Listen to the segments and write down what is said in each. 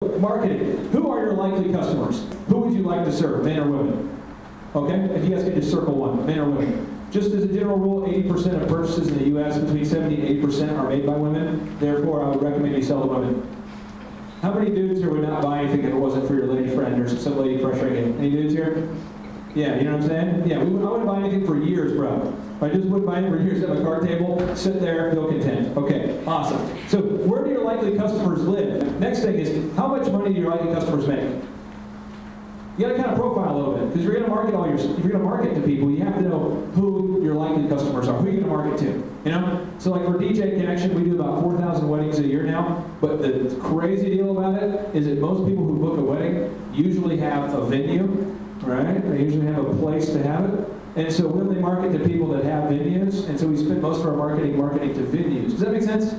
Marketing. Who are your likely customers? Who would you like to serve, men or women? Okay, if you guys could just circle one, men or women. Just as a general rule, 80% of purchases in the U.S., between 70 and 80% are made by women. Therefore, I would recommend you sell to women. How many dudes here would not buy anything if it wasn't for your lady friend or some lady pressuring you? Any dudes here? Yeah, you know what I'm saying? Yeah, I wouldn't buy anything for years, bro. I just wouldn't buy anything for years at my card table, sit there, feel content. Okay, awesome. So where do your likely customers live? Next thing is, how much money do your likely customers make? You got to kind of profile a little bit, because you're going to market if you're going to market to people, you have to know who your likely customers are, who you're going to market to, you know? So like for DJ Connection, we do about 4,000 weddings a year now, but the crazy deal about it is that most people who book a wedding usually have a venue, right? They usually have a place to have it. And so when they market to people that have venues, and so we spend most of our marketing to venues. Does that make sense?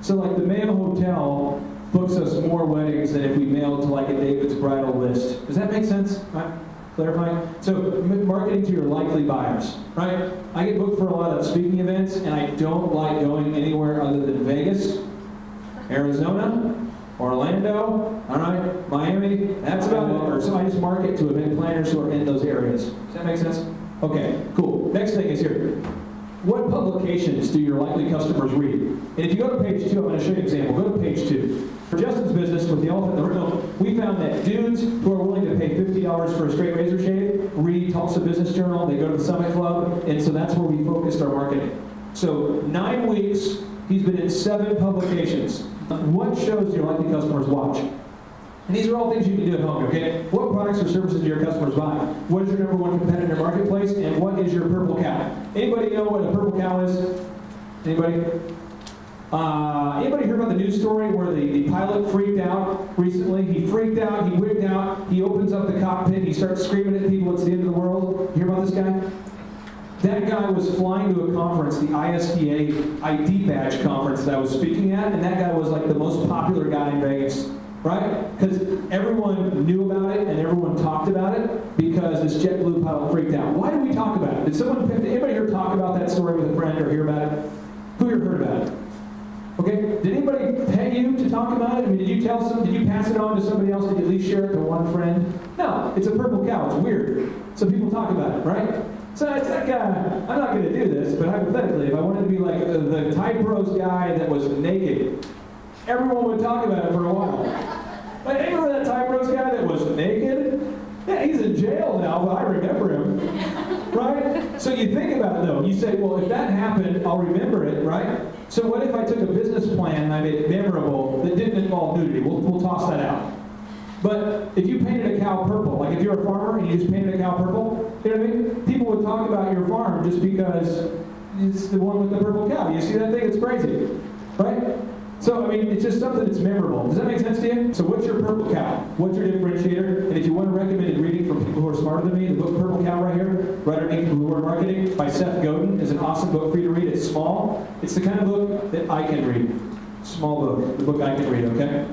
So like the Mayo Hotel books us more weddings than if we mailed to like a David's Bridal list. Does that make sense? Right? Clarifying? So marketing to your likely buyers, right? I get booked for a lot of speaking events, and I don't like going anywhere other than Vegas, Arizona, Orlando, all right, Miami, that's about it. Or so I just market to event planners who are in those areas. Does that make sense? Okay, cool. Next thing is here. What publications do your likely customers read? And if you go to page 2, I'm going to show you an example. Go to page 2. For Justin's business with the elephant in the room, we found that dudes who are willing to pay $50 for a straight razor shave read Tulsa Business Journal, they go to the Summit Club, and so that's where we focused our marketing. So 9 weeks, he's been in 7 publications. What shows do your likely customers watch? And these are all things you can do at home, okay? What products or services do your customers buy? What is your number 1 competitor in your marketplace? And what is your purple cow? Anybody know what a purple cow is? Anybody? Anybody hear about the news story where the pilot freaked out recently? He freaked out, he wigged out, he opens up the cockpit, he starts screaming at people, it's the end of the world. You hear about this guy? That guy was flying to a conference, the ISTA ID badge conference that I was speaking at, and that guy was like the most popular guy in Vegas. Right? Because everyone knew about it and everyone talked about it because this JetBlue pilot freaked out. Why did we talk about it? Did anybody here talk about that story with a friend or hear about it? Who here heard about it? Okay? Did anybody pay you to talk about it? I mean, did you pass it on to somebody else? Did you at least share it to one friend? No, it's a purple cow. It's weird. So people talk about it, right? So it's like, I'm not going to do this, but hypothetically, if I wanted to be like the Tide Pros guy that was naked, everyone would talk about it for a while. But hey, remember that Tide Pros guy that was naked? Yeah, he's in jail now, but I remember him. Right? So you think about it though. You say, well, if that happened, I'll remember it, right? So what if I took a business plan and I made it memorable that didn't involve nudity? We'll toss that out. But if you painted a cow purple, like if you're a farmer and you just painted a cow purple, you know what I mean? People would talk about your farm just because it's the one with the purple cow. You see that thing? It's crazy. Right? So, I mean, it's just something that's memorable. Does that make sense to you? So what's your purple cow? What's your differentiator? And if you want a recommended reading from people who are smarter than me, the book Purple Cow right here, right underneath Who Are Marketing by Seth Godin is an awesome book for you to read. It's small. It's the kind of book that I can read. Small book. The book I can read, okay?